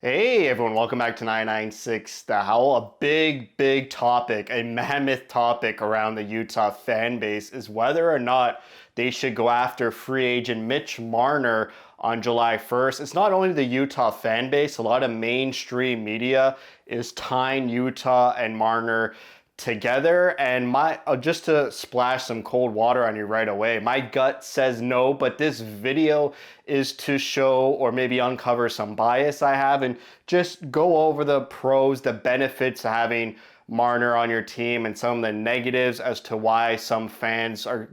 Hey everyone, welcome back to 996 The Howl. A big topic, a mammoth topic around the Utah fan base is whether or not they should go after free agent Mitch Marner on July 1st. It's not only the Utah fan base, a lot of mainstream media is tying Utah and Marner together. And my just to splash some cold water on you right away, my gut says no, but this video is to show or maybe uncover some bias I have and just go over the pros, the benefits of having Marner on your team and some of the negatives as to why some fans are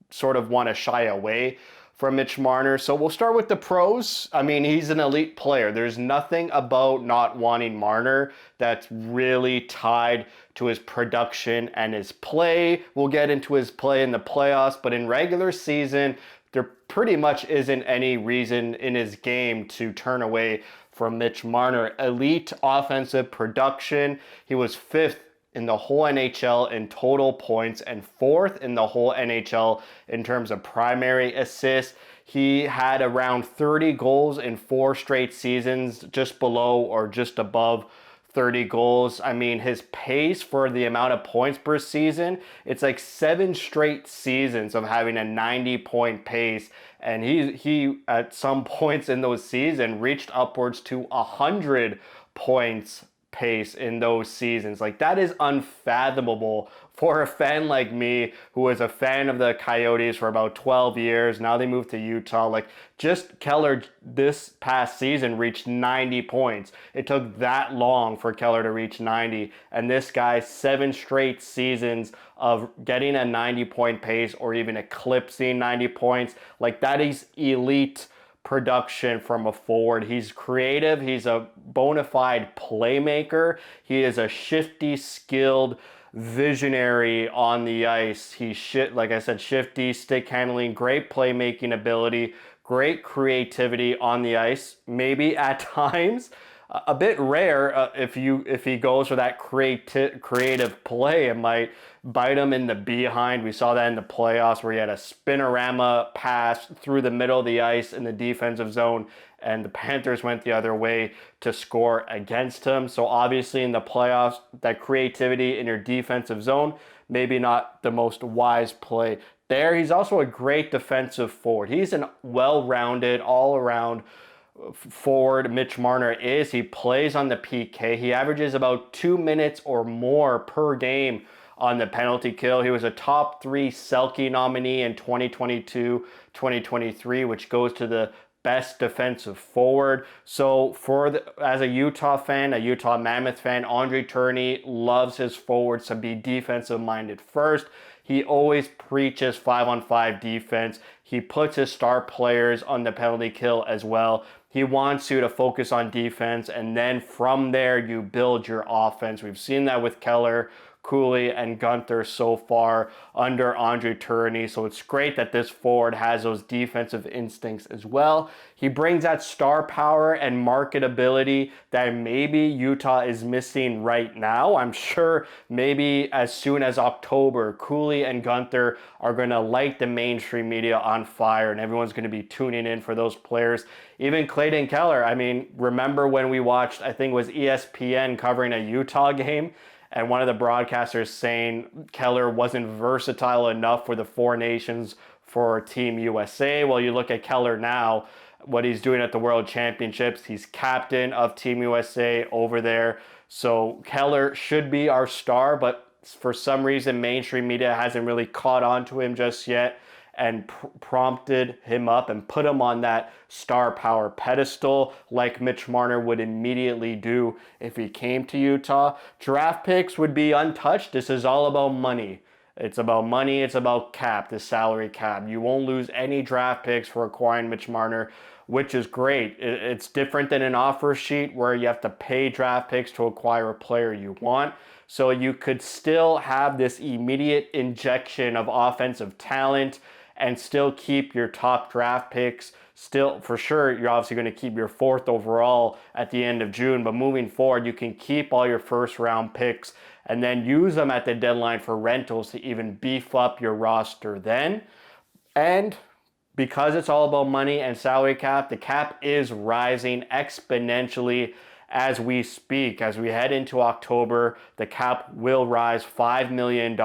sort of want to shy away from Mitch Marner. So we'll start with the pros. I mean, he's an elite player. There's nothing about not wanting Marner that's really tied to his production and his play. We'll get into his play in the playoffs, but in regular season, there pretty much isn't any reason in his game to turn away from Mitch Marner. Elite offensive production. He was fifth in the whole NHL in total points and fourth in the whole NHL in terms of primary assists. He had around 30 goals in 4 straight seasons, just below or just above 30 goals. I mean, his pace for the amount of points per season, it's like 7 straight seasons of having a 90-point pace. And he at some points in those seasons reached upwards to 100 points pace in those seasons. Like, that is unfathomable for a fan like me who was a fan of the Coyotes for about 12 years. Now they moved to Utah. Like, just Keller this past season reached 90 points. It took that long for Keller to reach 90. And this guy, 7 straight seasons of getting a 90-point pace or even eclipsing 90 points. Like, that is elite production from a forward. He's creative. He's a bona fide playmaker. He is a shifty, skilled visionary on the ice. He's like I said, shifty, stick handling, great playmaking ability, great creativity on the ice. Maybe at times a bit rare if he goes for that creative play. It might bite him in the behind. We saw that in the playoffs where he had a spinorama pass through the middle of the ice in the defensive zone, and the Panthers went the other way to score against him. So obviously in the playoffs, that creativity in your defensive zone, maybe not the most wise play there. He's also a great defensive forward. He's a well-rounded, all-around forward. Mitch Marner is. He plays on the PK. He averages about 2 minutes or more per game on the penalty kill. He was a top 3 Selke nominee in 2022, 2023, which goes to the best defensive forward. So as a Utah fan, a Utah Mammoth fan, Andre Tourigny loves his forwards to be defensive minded first. He always preaches 5-on-5 defense. He puts his star players on the penalty kill as well. He wants you to focus on defense, and then from there you build your offense. We've seen that with Keller, Cooley, and Gunther so far under Andre Tourigny. So it's great that this forward has those defensive instincts as well. He brings that star power and marketability that maybe Utah is missing right now. I'm sure maybe as soon as October, Cooley and Gunther are going to light the mainstream media on fire, and everyone's going to be tuning in for those players. Even Clayton Keller, I mean, remember when we watched, I think it was ESPN covering a Utah game, and one of the broadcasters saying Keller wasn't versatile enough for the Four Nations for Team USA. Well, you look at Keller now, what he's doing at the World Championships. He's captain of Team USA over there. So Keller should be our star, but for some reason, mainstream media hasn't really caught on to him just yet and prompted him up and put him on that star power pedestal like Mitch Marner would immediately do if he came to Utah. Draft picks would be untouched. This is all about money. It's about money. It's about cap, the salary cap. You won't lose any draft picks for acquiring Mitch Marner, which is great. It's different than an offer sheet where you have to pay draft picks to acquire a player you want. So you could still have this immediate injection of offensive talent and still keep your top draft picks. Still, for sure, you're obviously going to keep your 4th overall at the end of June, but moving forward, you can keep all your first-round picks and then use them at the deadline for rentals to even beef up your roster then. And because it's all about money and salary cap, the cap is rising exponentially as we speak. As we head into October, the cap will rise $5 million.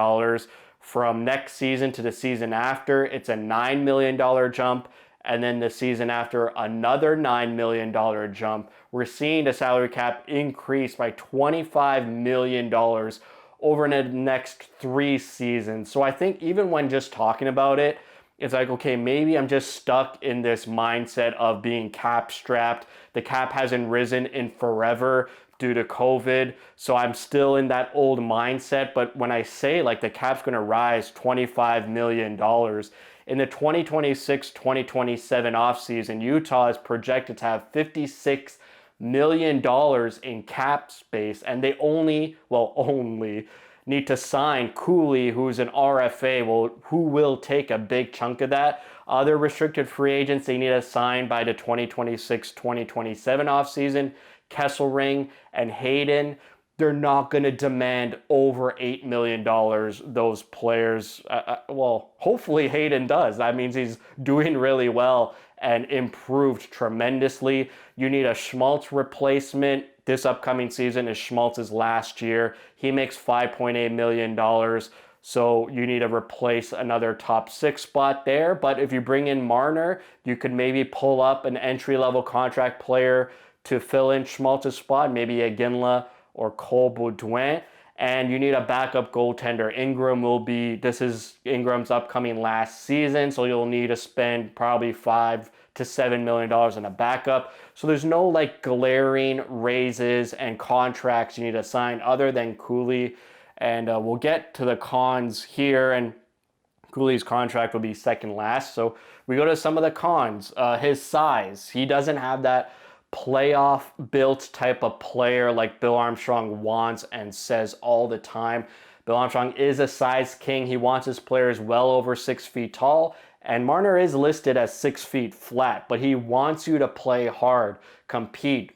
From next season to the season after, it's a $9 million jump. And then the season after, another $9 million jump. We're seeing the salary cap increase by $25 million over the next 3 seasons. So I think even when just talking about it, it's like, okay, maybe I'm just stuck in this mindset of being cap strapped. The cap hasn't risen in forever due to COVID. So I'm still in that old mindset. But when I say like the cap's going to rise $25 million in the 2026-2027 offseason, Utah is projected to have $56 million in cap space, and they only need to sign Cooley, who's an RFA, who will take a big chunk of that. Other restricted free agents they need to sign by the 2026-2027 offseason, Kesselring and Hayden. They're not going to demand over $8 million, those players. Hopefully Hayden does. That means he's doing really well and improved tremendously. You need a Schmaltz replacement. This upcoming season is Schmaltz's last year. He makes $5.8 million. So you need to replace another top 6 spot there. But if you bring in Marner, you could maybe pull up an entry-level contract player to fill in Schmaltz's spot, maybe a Ginla or Cole Baudouin. And you need a backup goaltender. This is Ingram's upcoming last season, so you'll need to spend probably $5 to $7 million on a backup. So there's no like glaring raises and contracts you need to sign other than Cooley. And we'll get to the cons here, and Cooley's contract will be second last. So we go to some of the cons. His size. He doesn't have that playoff built type of player like Bill Armstrong wants and says all the time. Bill Armstrong is a size king. He wants his players well over 6 feet tall, and Marner is listed as 6 feet flat, but he wants you to play hard, compete,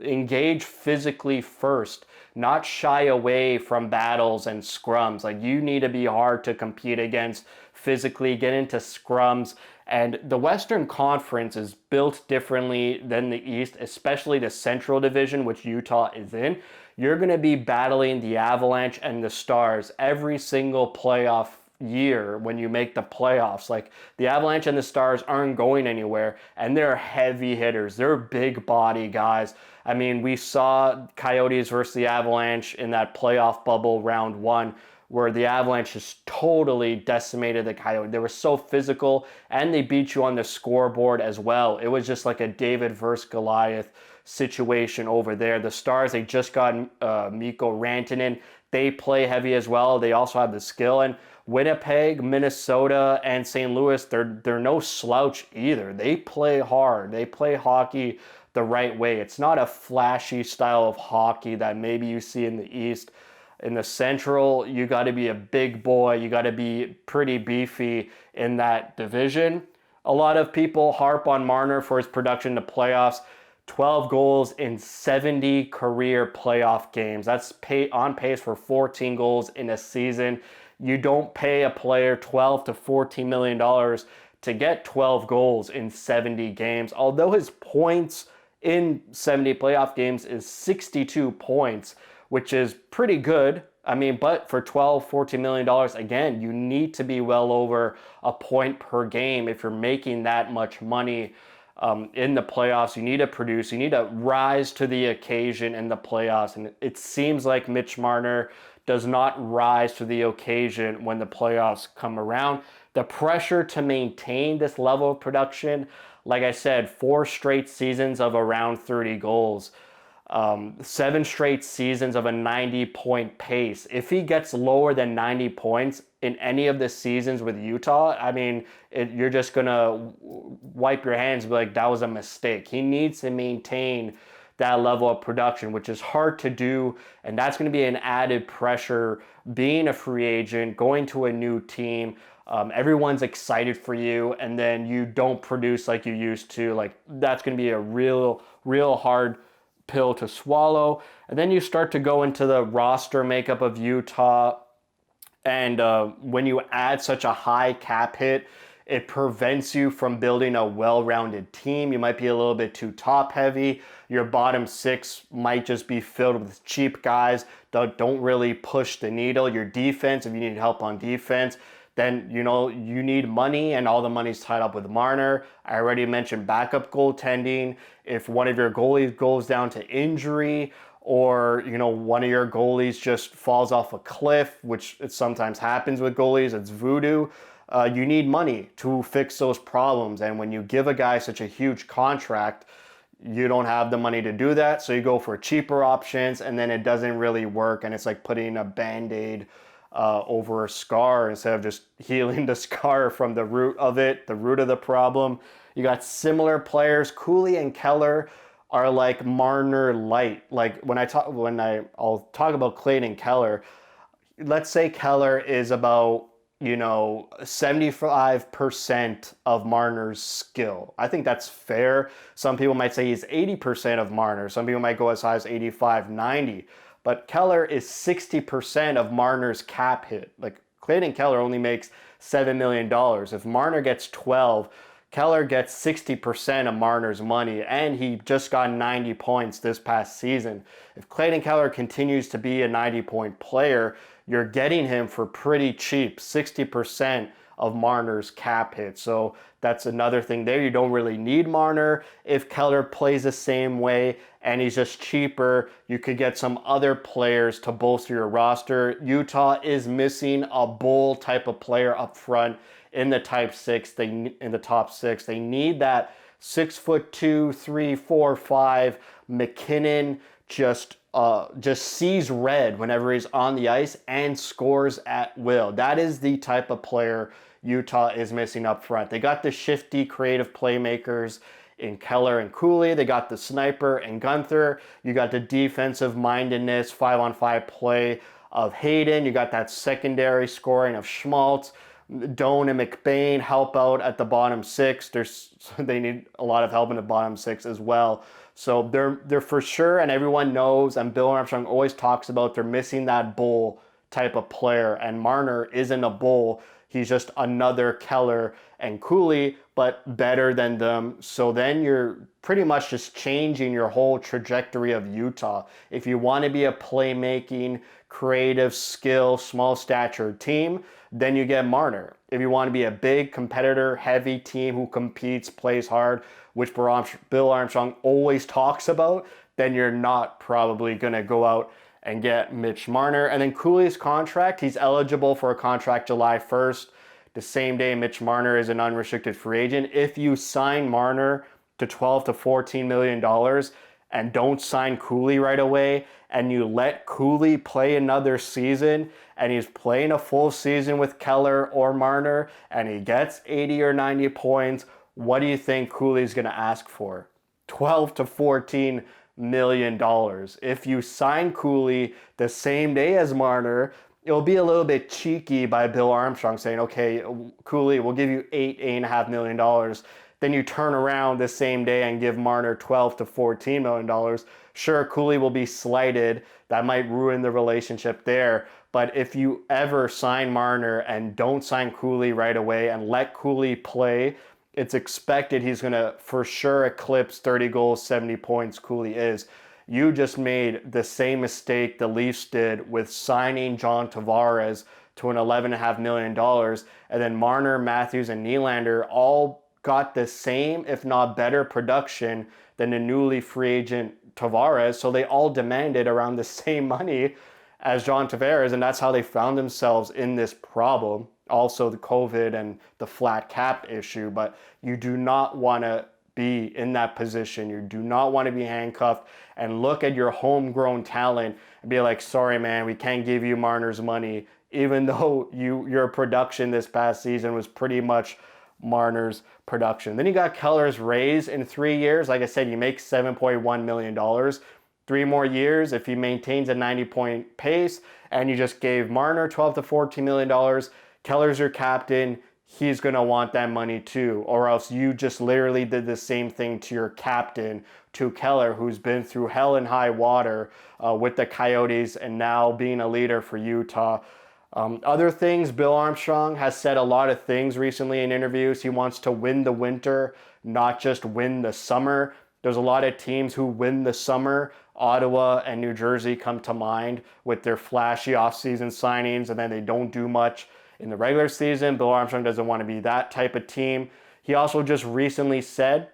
engage physically first, not shy away from battles and scrums. Like, you need to be hard to compete against physically, get into scrums. And the Western Conference is built differently than the East, especially the Central Division, which Utah is in. You're going to be battling the Avalanche and the Stars every single playoff year when you make the playoffs. Like, the Avalanche and the Stars aren't going anywhere, and they're heavy hitters. They're big body guys. I mean, we saw Coyotes versus the Avalanche in that playoff bubble round 1, where the Avalanche just totally decimated the Coyotes. They were so physical, and they beat you on the scoreboard as well. It was just like a David versus Goliath situation over there. The Stars, they just got Mikko Rantanen. They play heavy as well. They also have the skill. And Winnipeg, Minnesota, and St. Louis, they're no slouch either. They play hard. They play hockey the right way. It's not a flashy style of hockey that maybe you see in the East. In the Central, you got to be a big boy. You got to be pretty beefy in that division. A lot of people harp on Marner for his production in the playoffs. 12 goals in 70 career playoff games. That's on pace for 14 goals in a season. You don't pay a player $12 to $14 million to get 12 goals in 70 games. Although his points in 70 playoff games is 62 points, which is pretty good. I mean, but for $12, $14 million, again, you need to be well over a point per game if you're making that much money in the playoffs. You need to produce. You need to rise to the occasion in the playoffs. And it seems like Mitch Marner does not rise to the occasion when the playoffs come around. The pressure to maintain this level of production, like I said, 4 straight seasons of around 30 goals. 7 straight seasons of a 90-point pace. If he gets lower than 90 points in any of the seasons with Utah, I mean, you're just going to wipe your hands and be like, that was a mistake. He needs to maintain that level of production, which is hard to do, and that's going to be an added pressure being a free agent, going to a new team. Everyone's excited for you, and then you don't produce like you used to. Like, that's going to be a real hard pill to swallow. And then you start to go into the roster makeup of Utah, and when you add such a high cap hit, It prevents you from building a well-rounded team. You might be a little bit too top-heavy. Your bottom six might just be filled with cheap guys that don't really push the needle. Your defense, if you need help on defense, then you need money, and all the money's tied up with Marner. I already mentioned backup goaltending. If one of your goalies goes down to injury, or one of your goalies just falls off a cliff, which it sometimes happens with goalies, it's voodoo. You need money to fix those problems, and when you give a guy such a huge contract, you don't have the money to do that, so you go for cheaper options, and then it doesn't really work, and it's like putting a band-aid over a scar instead of just healing the scar from the root of it, the root of the problem. You got similar players. Cooley and Keller are like Marner light. Like I'll talk about Clayton Keller. Let's say Keller is about 75% of Marner's skill. I think that's fair. Some people might say he's 80% of Marner. Some people might go as high as 85, 90. But Keller is 60% of Marner's cap hit. Like Clayton Keller only makes $7 million. If Marner gets 12, Keller gets 60% of Marner's money, and he just got 90 points this past season. If Clayton Keller continues to be a 90-point player, you're getting him for pretty cheap, 60% of Marner's cap hit. So that's another thing there. You don't really need Marner. If Keller plays the same way and he's just cheaper, you could get some other players to bolster your roster. Utah is missing a bull type of player up front in the top six. They need that 6'2", 3, 4, 5 McKinnon just sees red whenever he's on the ice and scores at will. That is the type of player Utah is missing up front. They got the shifty, creative playmakers in Keller and Cooley. They got the sniper and Gunther. You got the defensive mindedness, 5-on-5 play of Hayden. You got that secondary scoring of Schmaltz. Doan and McBain help out at the bottom six. They need a lot of help in the bottom six as well. So they're for sure, and everyone knows, and Bill Armstrong always talks about, they're missing that bull type of player, and Marner isn't a bull. He's just another Keller and Cooley, but better than them. So then you're pretty much just changing your whole trajectory of Utah. If you want to be a playmaking, creative, skill, small stature team, then you get Marner. If you want to be a big competitor, heavy team who competes, plays hard, which Bill Armstrong always talks about, then you're not probably going to go out and get Mitch Marner. And then Cooley's contract, he's eligible for a contract July 1st, the same day Mitch Marner is an unrestricted free agent. If you sign Marner to $12 to $14 million and don't sign Cooley right away, and you let Cooley play another season, and he's playing a full season with Keller or Marner, and he gets 80 or 90 points, what do you think Cooley's going to ask for? $12 to $14 million. If you sign Cooley the same day as Marner, it'll be a little bit cheeky by Bill Armstrong saying, okay, Cooley, we'll give you $8.5 million. Then you turn around the same day and give Marner $12 to $14 million. Sure, Cooley will be slighted. That might ruin the relationship there. But if you ever sign Marner and don't sign Cooley right away and let Cooley play, it's expected he's going to for sure eclipse 30 goals, 70 points Cooley is. You just made the same mistake the Leafs did with signing John Tavares to an $11.5 million. And then Marner, Matthews, and Nylander all got the same, if not better, production than the newly free agent Tavares. So they all demanded around the same money as John Tavares, and that's how they found themselves in this problem. Also the COVID and the flat cap issue, but you do not want to be in that position. You do not want to be handcuffed and look at your homegrown talent and be like, sorry, man, we can't give you Marner's money, even though your production this past season was pretty much Marner's production. Then you got Keller's raise in 3 years. Like I said, you make $7.1 million. 3 more years, if he maintains a 90-point pace, and you just gave Marner $12 to $14 million, Keller's your captain, he's going to want that money too. Or else you just literally did the same thing to your captain, to Keller, who's been through hell and high water with the Coyotes and now being a leader for Utah. Other things, Bill Armstrong has said a lot of things recently in interviews. He wants to win the winter, not just win the summer. There's a lot of teams who win the summer. Ottawa and New Jersey come to mind with their flashy offseason signings, and then they don't do much in the regular season. Bill Armstrong doesn't want to be that type of team. He also just recently said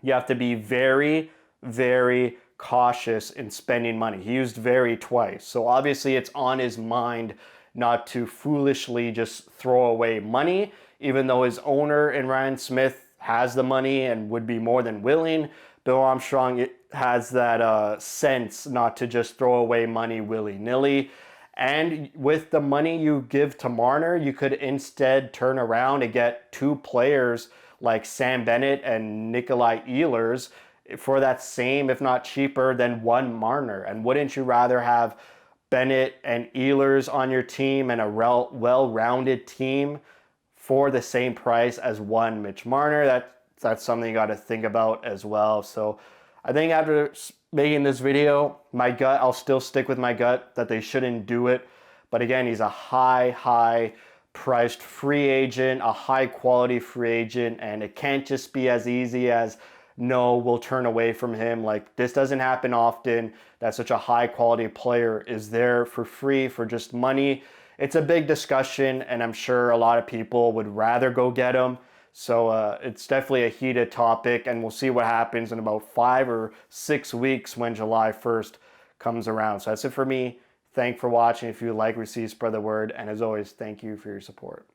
you have to be very, very cautious in spending money. He used very twice. So obviously it's on his mind not to foolishly just throw away money, even though his owner in Ryan Smith has the money and would be more than willing. Bill Armstrong has that sense not to just throw away money willy-nilly. And with the money you give to Marner, you could instead turn around and get two players like Sam Bennett and Nikolai Ehlers for that same, if not cheaper, than one Marner. And wouldn't you rather have Bennett and Ehlers on your team and a well-rounded team for the same price as one Mitch Marner? That's something you got to think about as well. So I think after making this video, I'll still stick with my gut that they shouldn't do it. But again, he's a high priced free agent, a high quality free agent, and it can't just be as easy as, no, we'll turn away from him. Like, this doesn't happen often, that such a high quality player is there for free for just money. It's a big discussion, and I'm sure a lot of people would rather go get him. So it's definitely a heated topic, and we'll see what happens in about 5 or 6 weeks when July 1st comes around. So that's it for me. Thanks for watching. If you like, receive, spread the word. And as always, thank you for your support.